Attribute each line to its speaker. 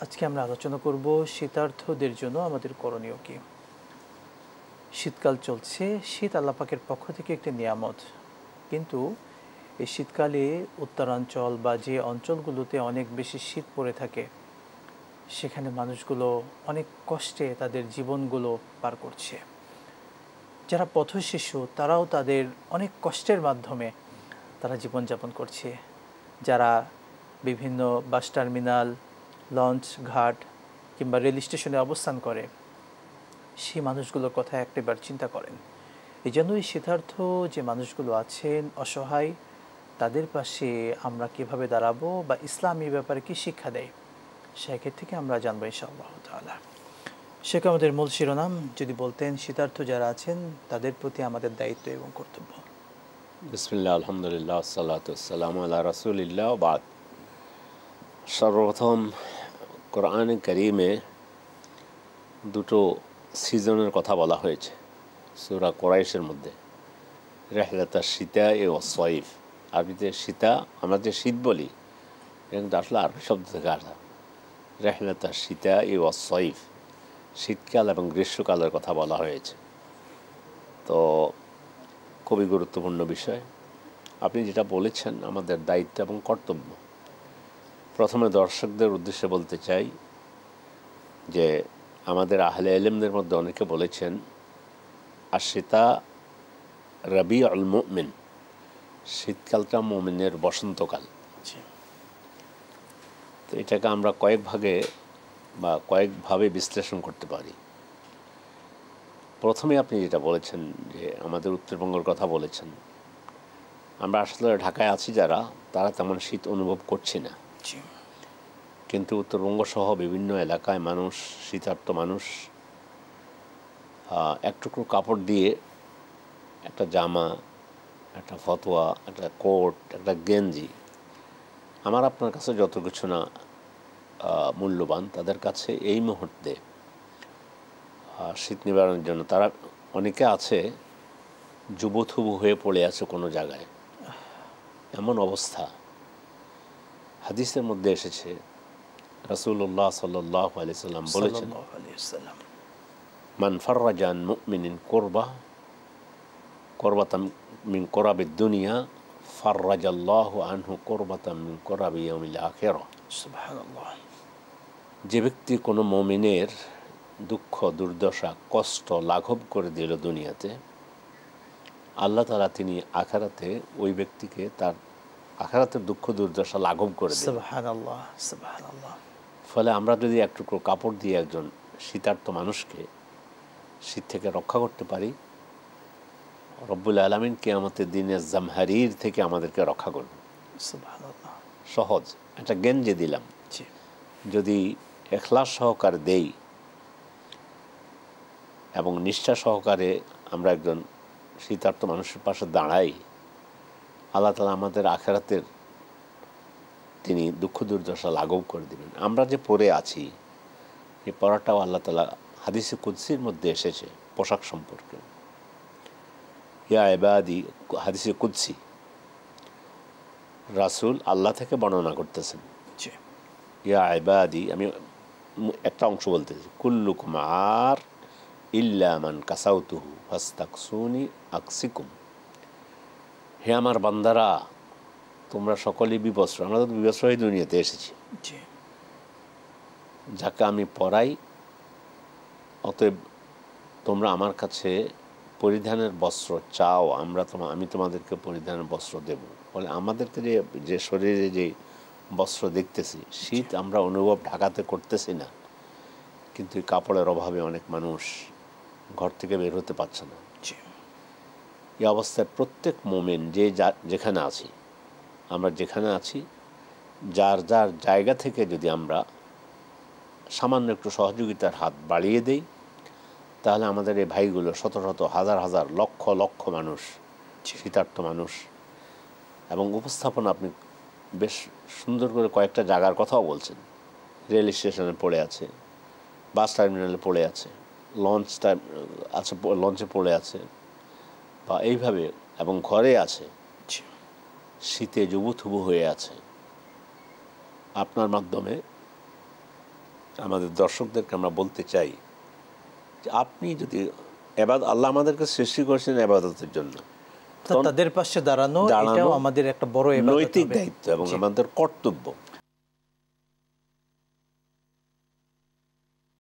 Speaker 1: আজকে আমরা আলোচনা করব শীতার্থদের জন্য আমাদের করণীয় কি। শীতকাল চলছে, শীত আল্লাহ পাকের পক্ষ থেকে একটি নিয়ামত, কিন্তু এই শীতকালে উত্তরাঞ্চল বা যে অঞ্চলগুলোতে অনেক বেশি শীত পড়ে থাকে সেখানে মানুষগুলো অনেক কষ্টে তাদের জীবনগুলো পার করছে। যারা পথশিশু তারাও তাদের অনেক কষ্টের মাধ্যমে তারা জীবনযাপন করছে। যারা বিভিন্ন বাস টার্মিনাল, লঞ্চ ঘাট কিংবা রেল স্টেশনে অবস্থান করে সেই মানুষগুলোর কথা একবার চিন্তা করেন। এই জন্যই শীতার্থ যে মানুষগুলো আছেন অসহায়, তাদের পাশে আমরা কিভাবে দাঁড়াবো বা ইসলাম এই ব্যাপারে কী শিক্ষা দেয় সেক্ষেত্রে থেকে আমরা জানবো ইনশাআল্লাহ তাআলা। শেখ আমাদের মূল শিরোনাম যদি বলতেন, শীতার্থ যারা আছেন তাদের প্রতি আমাদের দায়িত্ব এবং কর্তব্য।
Speaker 2: বিসমিল্লাহ, আলহামদুলিল্লাহ, আসসালাতু ওয়াসসালামু আলা রাসূলিল্লাহ। বাদ, সর্বপ্রথম কোরআনে কারীমে দুটো সিজনের কথা বলা হয়েছে সূরা কুরাইশের মধ্যে। রিহলাতাশ শিতাই ওয়াস সাইফ, আরবিতে শীতা, আমরা যে শীত বলি এটা কিন্তু আসলে আরবি শব্দ থেকে আসা। রিহলাতাশ শিতাই ওয়াস সাইফ, শীতকাল এবং গ্রীষ্মকালের কথা বলা হয়েছে। তো খুবই গুরুত্বপূর্ণ বিষয়। আপনি যেটা বলেছেন আমাদের দায়িত্ব এবং কর্তব্য, প্রথমে দর্শকদের উদ্দেশ্যে বলতে চাই যে আমাদের আহলে ইলমদের মধ্যে অনেকে বলেছেন আশিতা রাবিউল মুমিন, শীতকালটা মুমিনের বসন্তকাল। তো এটাকে আমরা কয়েক ভাগে বা কয়েকভাবে বিশ্লেষণ করতে পারি। প্রথমে আপনি যেটা বলেছেন যে আমাদের উত্তরবঙ্গের কথা বলেছেন, আমরা আসলে ঢাকায় আছি যারা, তারা তেমন শীত অনুভব করছি না, কিন্তু উত্তরবঙ্গ সহ বিভিন্ন এলাকায় মানুষ, শীতার্ত মানুষ এক টুকরো কাপড় দিয়ে একটা জামা, একটা ফতোয়া, একটা কোট, একটা গেঞ্জি, আমার আপনার কাছে যত কিছু না মূল্যবান, তাদের কাছে এই মুহূর্তে শীত নিবারণের জন্য তারা অনেকে আছে যুবথুবু হয়ে পড়ে আছে কোনো জায়গায়। এমন অবস্থা হাদিসের মধ্যে এসেছে, রাসূলুল্লাহ সাল্লাল্লাহু আলাইহি সাল্লাম বলেছেন, মান ফাররাজা আন মুমিনিন কুরবাতান মিন কুরাবিদ দুনিয়া ফাররাজাল্লাহু আনহু কুরবাতান মিন কুরাবি ইয়াউমিল আখিরাহ।
Speaker 1: সুবহানাল্লাহ।
Speaker 2: যে ব্যক্তি কোনো মুমিনের দুঃখ, দুর্দশা, কষ্ট লাঘব করে দিল দুনিয়াতে, আল্লাহ তাআলা তিনি আখিরাতে ওই ব্যক্তিকে তার আখিরাতের দুঃখ দুর্দশা লাঘব করে দিলেন।
Speaker 1: সুবহানাল্লাহ, সুবহানাল্লাহ।
Speaker 2: ফলে আমরা যদি এক টুকরো কাপড় দিয়ে একজন শীতার্ত মানুষকে শীত থেকে রক্ষা করতে পারি, রব্বুল আলামিন কিয়ামতের দিনে জামহারির থেকে আমাদেরকে রক্ষা করবেন।
Speaker 1: সুবহানাল্লাহ।
Speaker 2: সহজ একটা গেঞ্জি দিলাম, যদি ইখলাস সহকারে দেই এবং নিষ্ঠা সহকারে আমরা একজন শীতার্ত মানুষের পাশে দাঁড়াই, আল্লাহ তাআলা আমাদের আখিরাতের তিনি দুঃখ দুর্দশা লাঘব করে দেবেন। আমরা যে পরে আছি এই পরাটাও আল্লাহ তাআলা হাদিসে কুদসির মধ্যে এসেছে পোশাক সম্পর্কে। ইয়া ইবাদি, হাদিসে কুদসি, রাসূল আল্লাহ থেকে বর্ণনা করতেছেন, ইয়া ইবাদি, আমি একটা অংশ বলতেছি, কুল্লুকুম আর ইল্লা মান কাসাউতুহু ফাস্তাকসুনি আকসিকুম। হে আমার বান্দারা, তোমরা সকলেই বিবস্ত্র, আমরা তো বিবস্ত্র হয়ে দুনিয়াতে এসেছি, যাকে আমি পরাই, অতএব তোমরা আমার কাছে পরিধানের বস্ত্র চাও, আমি তোমাদেরকে পরিধানের বস্ত্র দেব। ফলে আমাদেরকে যে শরীরে যে বস্ত্র দেখতেছি, শীত আমরা অনুভব ঢাকাতে করতেছি না, কিন্তু এই কাপড়ের অভাবে অনেক মানুষ ঘর থেকে বের হতে পারছে না। এই অবস্থায় প্রত্যেক মোমেন যেখানে আছি, আমরা যেখানে আছি, যার যার জায়গা থেকে যদি আমরা সামান্য একটু সহযোগিতার হাত বাড়িয়ে দেই, তাহলে আমাদের এই ভাইগুলো শত শত হাজার হাজার লক্ষ লক্ষ মানুষ, শীতার্ত মানুষ, এবং উপস্থাপনা আপনি বেশ সুন্দর করে কয়েকটা জায়গার কথাও বলছেন। রেল স্টেশনে পড়ে আছে, বাস টার্মিনালে পড়ে আছে, লঞ্চে পড়ে আছে, বা এইভাবে, এবং ঘরে আছে, শীতে জুবুথুবু হয়ে আছে। আপনার মাধ্যমে আমাদের দর্শকদেরকে আমরা বলতে চাই যে আপনি যদি আল্লাহ আমাদেরকে সৃষ্টি করেছেন ইবাদতের জন্য,
Speaker 1: তাদের পাশে দাঁড়ানো এটাও আমাদের একটা বড় ইবাদত,
Speaker 2: নৈতিক দায়িত্ব এবং আমাদের কর্তব্য।